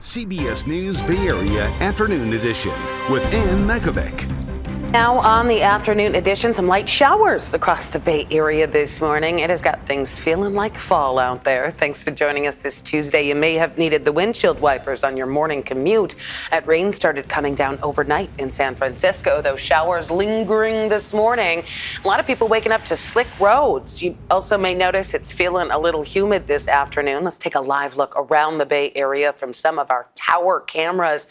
CBS News Bay Area Afternoon Edition with Ann Mekovic. Now on the afternoon edition, some light showers across the Bay Area this morning. It has got things feeling like fall out there. Thanks for joining us this Tuesday. You may have needed the windshield wipers on your morning commute. That rain started coming down overnight in San Francisco. Those showers lingering this morning. A lot of people waking up to slick roads. You also may notice it's feeling a little humid this afternoon. Let's take a live look around the Bay Area from some of our tower cameras.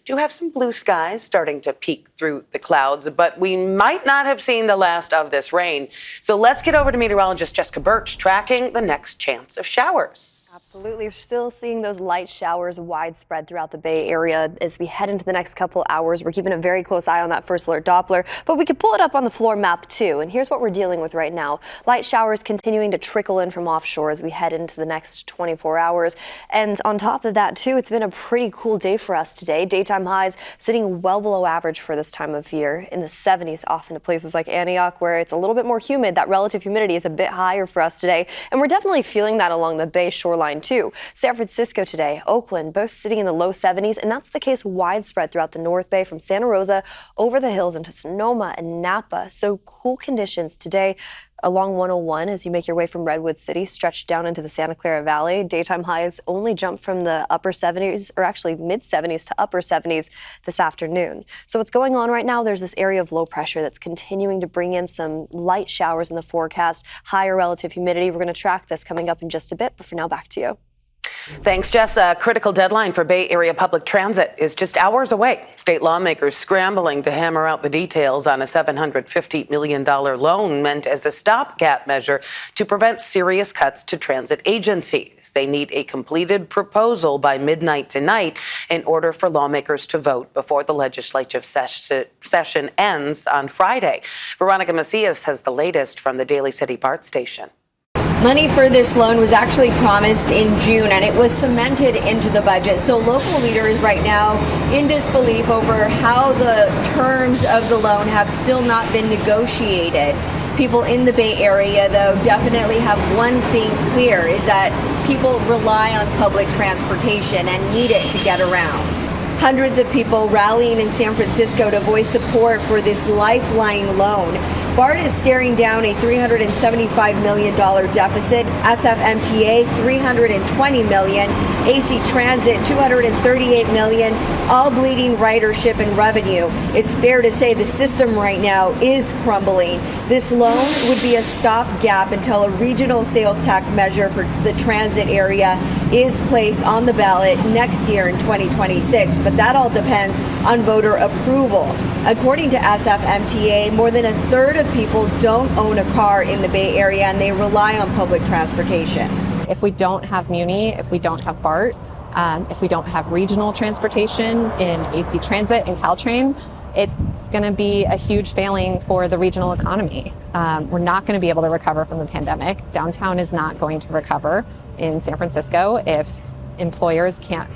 Do have some blue skies starting to peek through the clouds, but we might not have seen the last of this rain. So let's get over to meteorologist Jessica Birch tracking the next chance of showers. Absolutely. We're still seeing those light showers widespread throughout the Bay Area as we head into the next couple hours. We're keeping a very close eye on that first alert Doppler, but we can pull it up on the floor map too. And here's what we're dealing with right now. Light showers continuing to trickle in from offshore as we head into the next 24 hours. And on top of that too, it's been a pretty cool day for us today. Daytime highs sitting well below average for this time of year, in the 70s, often to places like Antioch where it's a little bit more humid. That relative humidity is a bit higher for us today, and we're definitely feeling that along the Bay shoreline too. San Francisco today, Oakland, both sitting in the low 70s, and that's the case widespread throughout the North Bay from Santa Rosa over the hills into Sonoma and Napa. So cool conditions today along 101 as you make your way from Redwood City, stretched down into the Santa Clara Valley. Daytime highs only jump from the upper 70s, or actually mid 70s to upper 70s this afternoon. So what's going on right now, there's this area of low pressure that's continuing to bring in some light showers in the forecast, higher relative humidity. We're going to track this coming up in just a bit, but for now, back to you. Thanks, Jess. A critical deadline for Bay Area public transit is just hours away. State lawmakers scrambling to hammer out the details on a $750 million loan meant as a stopgap measure to prevent serious cuts to transit agencies. They need a completed proposal by midnight tonight in order for lawmakers to vote before the legislative session ends on Friday. Veronica Macias has the latest from the Daly City BART station. Money for this loan was actually promised in June, and it was cemented into the budget. So local leaders right now in disbelief over how the terms of the loan have still not been negotiated. People in the Bay Area, though, definitely have one thing clear, is that people rely on public transportation and need it to get around. Hundreds of people rallying in San Francisco to voice support for this lifeline loan. BART is staring down a $375 million deficit, SFMTA $320 million, AC Transit $238 million, all bleeding ridership and revenue. It's fair to say the system right now is crumbling. This loan would be a stopgap until a regional sales tax measure for the transit area is placed on the ballot next year in 2026, but that all depends on voter approval. According to SFMTA, more than a third of people don't own a car in the Bay Area, and they rely on public transportation. If we don't have Muni, if we don't have BART, if we don't have regional transportation in AC Transit and Caltrain, it's going to be a huge failing for the regional economy. We're not going to be able to recover from the pandemic. Downtown is not going to recover in San Francisco if employers can't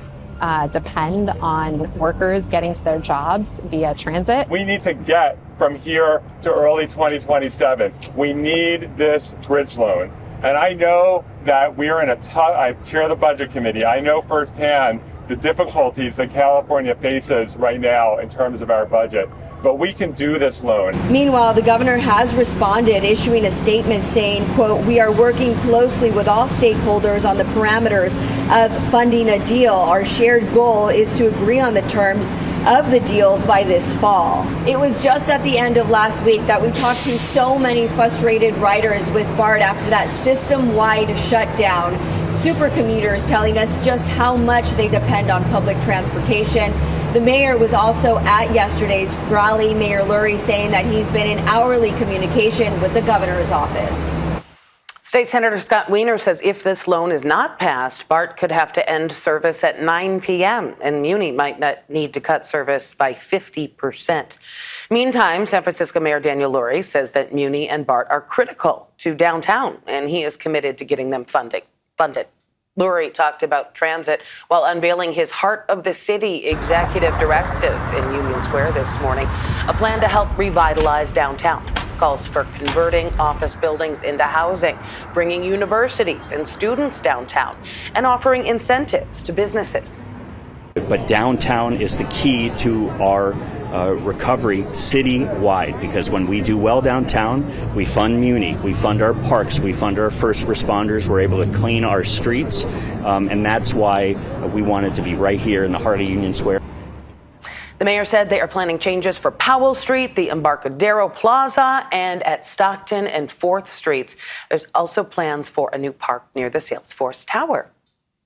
depend on workers getting to their jobs via transit. We need to get from here to early 2027. We need this bridge loan. And I know that we're in a tough, I chair the budget committee. I know firsthand the difficulties that California faces right now in terms of our budget. But we can do this loan. Meanwhile, the governor has responded, issuing a statement saying, quote, "We are working closely with all stakeholders on the parameters of funding a deal. Our shared goal is to agree on the terms of the deal by this fall." It was just at the end of last week that we talked to so many frustrated riders with BART after that system-wide shutdown. Super commuters telling us just how much they depend on public transportation. The mayor was also at yesterday's rally, Mayor Lurie, saying that he's been in hourly communication with the governor's office. State Senator Scott Wiener says if this loan is not passed, BART could have to end service at 9 p.m. and Muni might not need to cut service by 50%. Meantime, San Francisco Mayor Daniel Lurie says that Muni and BART are critical to downtown, and he is committed to getting them funded. Lurie talked about transit while unveiling his Heart of the City executive directive in Union Square this morning, a plan to help revitalize downtown. Calls for converting office buildings into housing, bringing universities and students downtown, and offering incentives to businesses. But downtown is the key to our recovery city-wide, because when we do well downtown, we fund Muni, we fund our parks, we fund our first responders, we're able to clean our streets, and that's why we wanted to be right here in the heart of Union Square. The mayor said they are planning changes for Powell Street, the Embarcadero Plaza, and at Stockton and 4th Streets. There's also plans for a new park near the Salesforce Tower.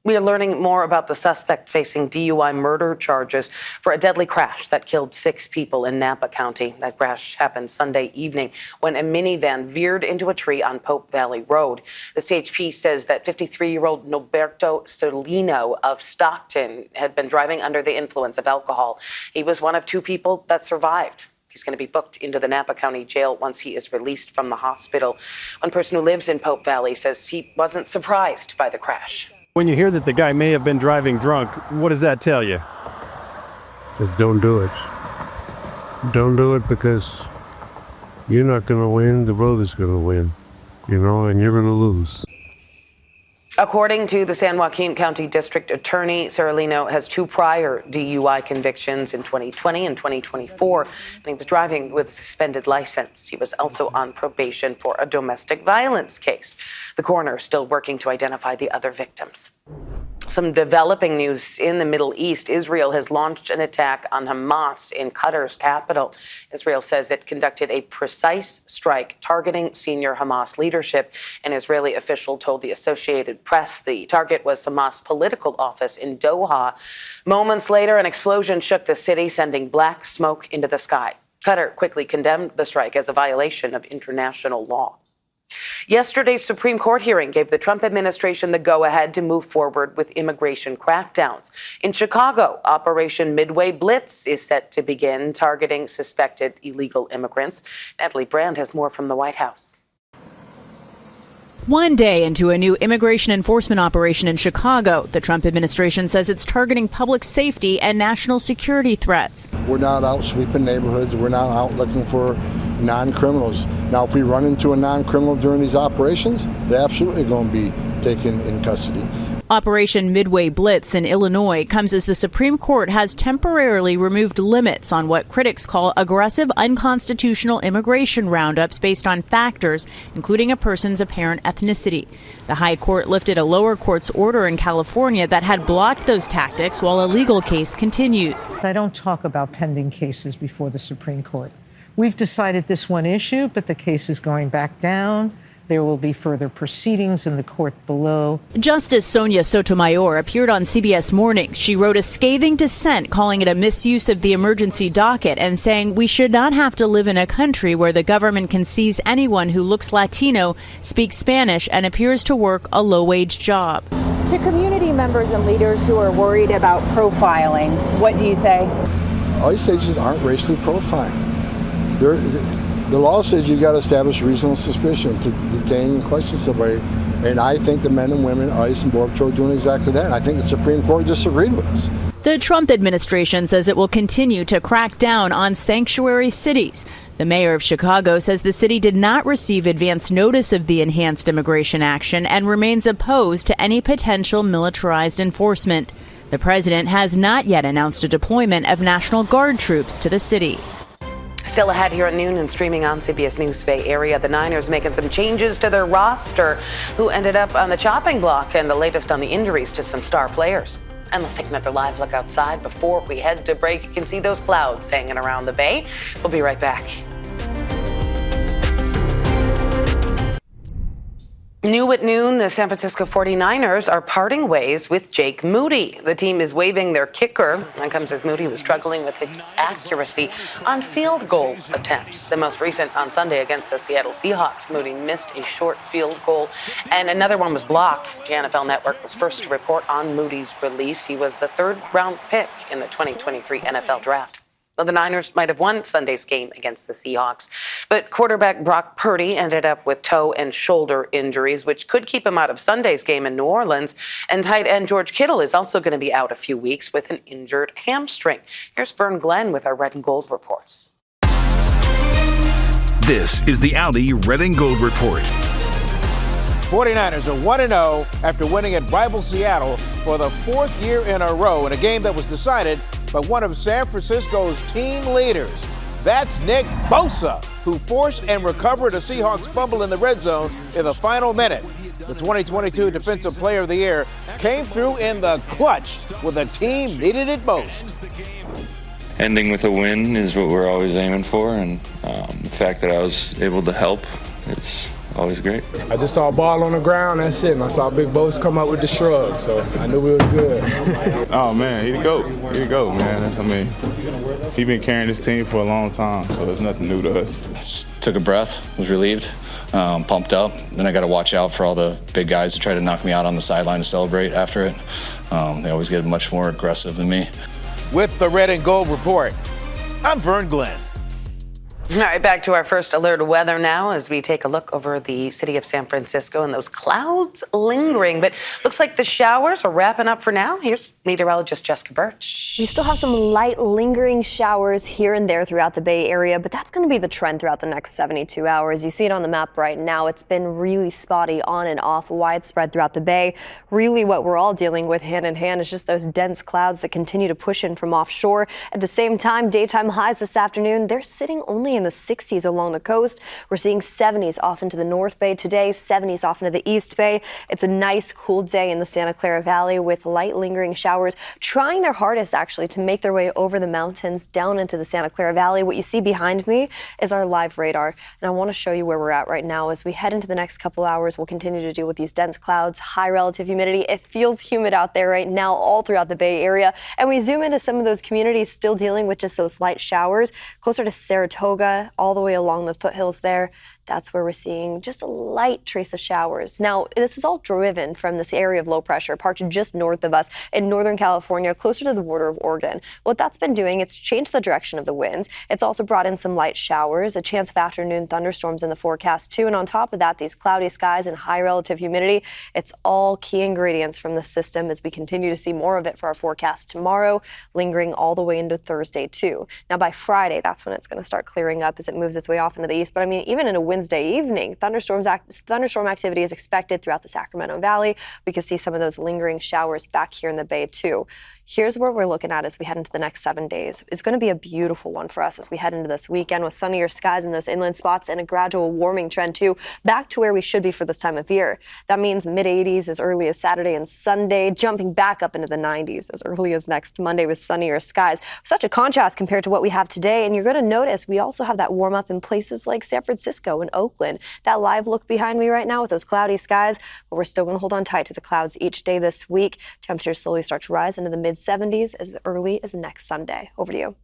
We are learning more about the suspect facing DUI murder charges for a deadly crash that killed 6 people in Napa County. That crash happened Sunday evening when a minivan veered into a tree on Pope Valley Road. The CHP says that 53-year-old Noberto Solino of Stockton had been driving under the influence of alcohol. He was one of 2 people that survived. He's going to be booked into the Napa County Jail once he is released from the hospital. One person who lives in Pope Valley says he wasn't surprised by the crash. When you hear that the guy may have been driving drunk, what does that tell you? Just don't do it. Don't do it, because you're not going to win. The road is going to win, and you're going to lose. According to the San Joaquin County District Attorney, Seralino has 2 prior DUI convictions in 2020 and 2024, and he was driving with a suspended license. He was also on probation for a domestic violence case. The coroner is still working to identify the other victims. Some developing news in the Middle East. Israel has launched an attack on Hamas in Qatar's capital. Israel says it conducted a precise strike targeting senior Hamas leadership. An Israeli official told the Associated Press the target was Hamas political office in Doha. Moments later, an explosion shook the city, sending black smoke into the sky. Qatar quickly condemned the strike as a violation of international law. Yesterday's Supreme Court hearing gave the Trump administration the go-ahead to move forward with immigration crackdowns. In Chicago, Operation Midway Blitz is set to begin, targeting suspected illegal immigrants. Natalie Brand has more from the White House. One day into a new immigration enforcement operation in Chicago, the Trump administration says it's targeting public safety and national security threats. We're not out sweeping neighborhoods. We're not out looking for non-criminals. Now, if we run into a non-criminal during these operations, they're absolutely going to be taken in custody. Operation Midway Blitz in Illinois comes as the Supreme Court has temporarily removed limits on what critics call aggressive, unconstitutional immigration roundups based on factors, including a person's apparent ethnicity. The High Court lifted a lower court's order in California that had blocked those tactics while a legal case continues. I don't talk about pending cases before the Supreme Court. We've decided this one issue, but the case is going back down. There will be further proceedings in the court below. Justice Sonia Sotomayor appeared on CBS Mornings. She wrote a scathing dissent calling it a misuse of the emergency docket and saying we should not have to live in a country where the government can seize anyone who looks Latino, speaks Spanish, and appears to work a low-wage job. To community members and leaders who are worried about profiling, what do you say? ICE agents aren't racially profiling. The law says you've got to establish reasonable suspicion to detain and question somebody. And I think the men and women, ICE and Border Patrol, are doing exactly that. And I think the Supreme Court disagreed with us. The Trump administration says it will continue to crack down on sanctuary cities. The mayor of Chicago says the city did not receive advance notice of the enhanced immigration action and remains opposed to any potential militarized enforcement. The president has not yet announced a deployment of National Guard troops to the city. Still ahead here at noon and streaming on CBS News Bay Area, the Niners making some changes to their roster, who ended up on the chopping block, and the latest on the injuries to some star players. And let's take another live look outside before we head to break. You can see those clouds hanging around the bay. We'll be right back. New at noon, the San Francisco 49ers are parting ways with Jake Moody. The team is waiving their kicker. That comes as Moody was struggling with his accuracy on field goal attempts. The most recent on Sunday against the Seattle Seahawks. Moody missed a short field goal, and another one was blocked. The NFL Network was first to report on Moody's release. He was the 3rd-round pick in the 2023 NFL Draft. Well, the Niners might have won Sunday's game against the Seahawks, but quarterback Brock Purdy ended up with toe and shoulder injuries, which could keep him out of Sunday's game in New Orleans. And tight end George Kittle is also going to be out a few weeks with an injured hamstring. Here's Vern Glenn with our Red and Gold reports. This is the Audi Red and Gold Report. 49ers are 1-0 after winning at rival Seattle for the fourth year in a row in a game that was decided by one of San Francisco's team leaders. That's Nick Bosa, who forced and recovered a Seahawks fumble in the red zone in the final minute. The 2022 Defensive Player of the Year came through in the clutch when the team needed it most. Ending with a win is what we're always aiming for, and the fact that I was able to help is always great. I just saw a ball on the ground, that's it, and I saw Big Boss come up with the shrug, so I knew we was good. Oh man, he the GOAT. He the GOAT, man. I mean, he been carrying this team for a long time, so it's nothing new to us. Just took a breath, was relieved, pumped up. Then I got to watch out for all the big guys who try to knock me out on the sideline to celebrate after it. They always get much more aggressive than me. With the Red and Gold Report, I'm Vern Glenn. All right, back to our first alert weather now as we take a look over the city of San Francisco and those clouds lingering. But looks like the showers are wrapping up for now. Here's meteorologist Jessica Birch. We still have some light lingering showers here and there throughout the Bay Area, but that's going to be the trend throughout the next 72 hours. You see it on the map right now. It's been really spotty on and off, widespread throughout the Bay. Really what we're all dealing with hand in hand is just those dense clouds that continue to push in from offshore. At the same time, daytime highs this afternoon, they're sitting only in the 60s along the coast. We're seeing 70s off into the North Bay today, 70s off into the East Bay. It's a nice cool day in the Santa Clara Valley with light lingering showers trying their hardest actually to make their way over the mountains down into the Santa Clara Valley. What you see behind me is our live radar, and I want to show you where we're at right now. As we head into the next couple hours, we'll continue to deal with these dense clouds, high relative humidity. It feels humid out there right now all throughout the Bay Area, and we zoom into some of those communities still dealing with just those light showers closer to Saratoga, all the way along the foothills there. That's where we're seeing just a light trace of showers. Now, this is all driven from this area of low pressure parked just north of us in Northern California, closer to the border of Oregon. What that's been doing, it's changed the direction of the winds. It's also brought in some light showers, a chance of afternoon thunderstorms in the forecast too. And on top of that, these cloudy skies and high relative humidity, it's all key ingredients from the system as we continue to see more of it for our forecast tomorrow, lingering all the way into Thursday too. Now by Friday, that's when it's going to start clearing up as it moves its way off into the east. But I mean, even into Wednesday evening, thunderstorm activity is expected throughout the Sacramento Valley. We can see some of those lingering showers back here in the Bay too. Here's where we're looking at as we head into the next 7 days. It's going to be a beautiful one for us as we head into this weekend with sunnier skies in those inland spots and a gradual warming trend too, back to where we should be for this time of year. That means mid-80s as early as Saturday and Sunday, jumping back up into the 90s as early as next Monday with sunnier skies. Such a contrast compared to what we have today, and you're going to notice we also have that warm up in places like San Francisco and Oakland. That live look behind me right now with those cloudy skies, but we're still going to hold on tight to the clouds each day this week. Temperatures slowly start to rise into the mid-70s as early as next Sunday. Over to you.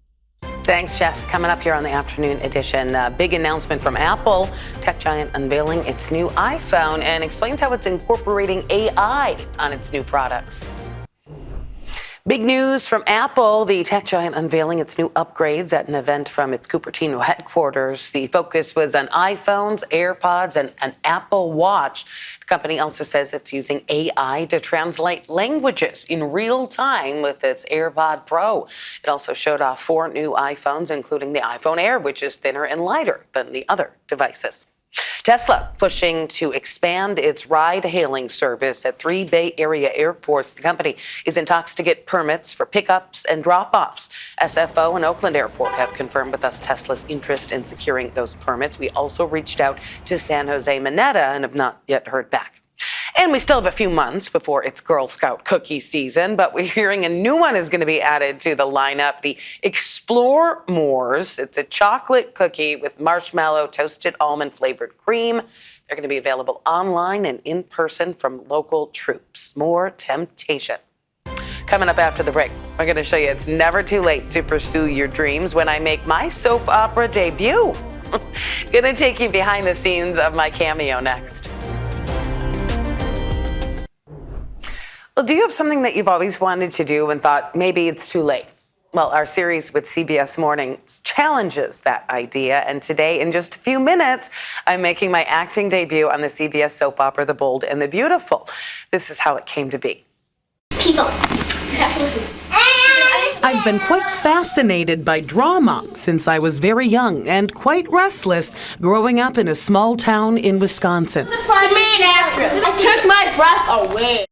Thanks, Jess. Coming up here on the afternoon edition, big announcement from Apple. Tech giant unveiling its new iPhone and explains how it's incorporating AI on its new products. Big news from Apple, the tech giant unveiling its new upgrades at an event from its Cupertino headquarters. The focus was on iPhones, AirPods, and an Apple Watch. The company also says it's using AI to translate languages in real time with its AirPod Pro. It also showed off 4 new iPhones, including the iPhone Air, which is thinner and lighter than the other devices. Tesla pushing to expand its ride-hailing service at 3 Bay Area airports. The company is in talks to get permits for pickups and drop-offs. SFO and Oakland Airport have confirmed with us Tesla's interest in securing those permits. We also reached out to San Jose Mineta and have not yet heard back. And we still have a few months before it's Girl Scout cookie season, but we're hearing a new one is going to be added to the lineup, the Explore Moors. It's a chocolate cookie with marshmallow, toasted almond flavored cream. They're going to be available online and in person from local troops. More temptation. Coming up after the break, we're going to show you it's never too late to pursue your dreams when I make my soap opera debut. Going to take you behind the scenes of my cameo next. Well, do you have something that you've always wanted to do and thought maybe it's too late? Well, our series with CBS Mornings challenges that idea. And today, in just a few minutes, I'm making my acting debut on the CBS soap opera, The Bold and the Beautiful. This is how it came to be. People, you have to listen. I've been quite fascinated by drama since I was very young and quite restless growing up in a small town in Wisconsin. The main actress. I took my breath away.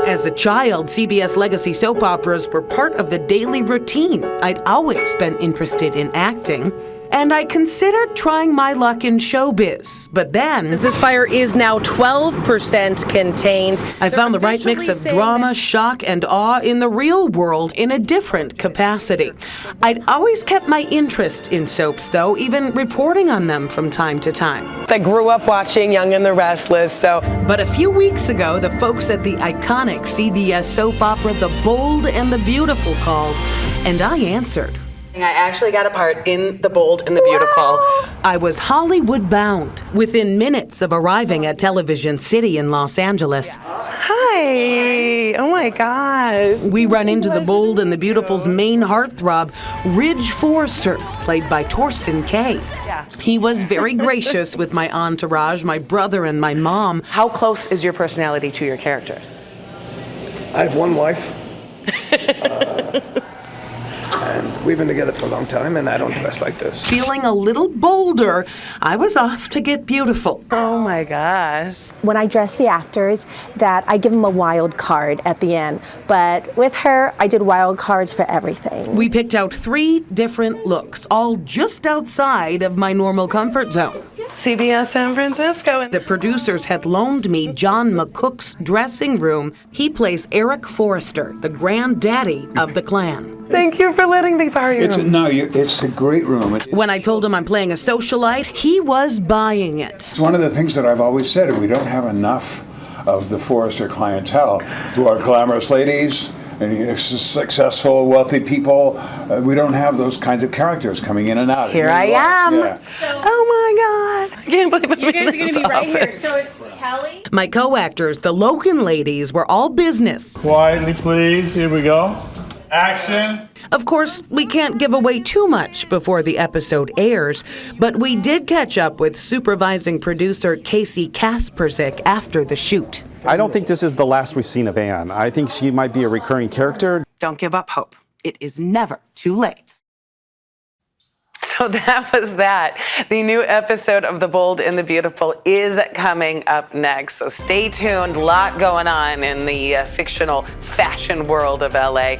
As a child, CBS legacy soap operas were part of the daily routine. I'd always been interested in acting, and I considered trying my luck in showbiz. But then, This fire is now 12% contained. I found the right mix of drama, shock, and awe in the real world in a different capacity. I'd always kept my interest in soaps, though, even reporting on them from time to time. I grew up watching Young and the Restless, so. But a few weeks ago, the folks at the iconic CBS soap opera The Bold and the Beautiful called, and I answered. I actually got a part in The Bold and the Beautiful. I was Hollywood bound within minutes of arriving at Television City in Los Angeles. Hi. Oh my God. We run into The Bold and the Beautiful's main heartthrob, Ridge Forrester, played by Torsten Kay. He was very gracious with my entourage, my brother and my mom. How close is your personality to your characters? I have one wife. And we've been together for a long time, and I don't dress like this. Feeling a little bolder, I was off to get beautiful. Oh my gosh. When I dress the actors, that I give them a wild card at the end. But with her, I did wild cards for everything. We picked out 3 different looks, all just outside of my normal comfort zone. CBS San Francisco. The producers had loaned me John McCook's dressing room. He plays Eric Forrester, the granddaddy of the clan. Thank you for letting me borrow your room. It's a great room. When I told him I'm playing a socialite, he was buying it. It's one of the things that I've always said, we don't have enough of the Forrester clientele who are glamorous ladies and successful, wealthy people. We don't have those kinds of characters coming in and out. Here I am. Yeah. Oh my God. I can't believe I'm You guys are in going to this be right here. office. So it's Kelly. My co-actors, the Logan ladies, were all business. Quietly, please. Here we go. Action. Of course, we can't give away too much before the episode airs, but we did catch up with supervising producer Casey Kasperzik after the shoot. I don't think this is the last we've seen of Anne. I think she might be a recurring character. Don't give up hope. It is never too late. So that was that. The new episode of The Bold and the Beautiful is coming up next. So stay tuned. A lot going on in the fictional fashion world of LA.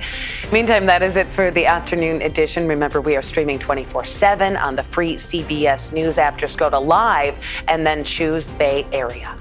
Meantime, that is it for the afternoon edition. Remember, we are streaming 24/7 on the free CBS News app. Just go to Live and then choose Bay Area.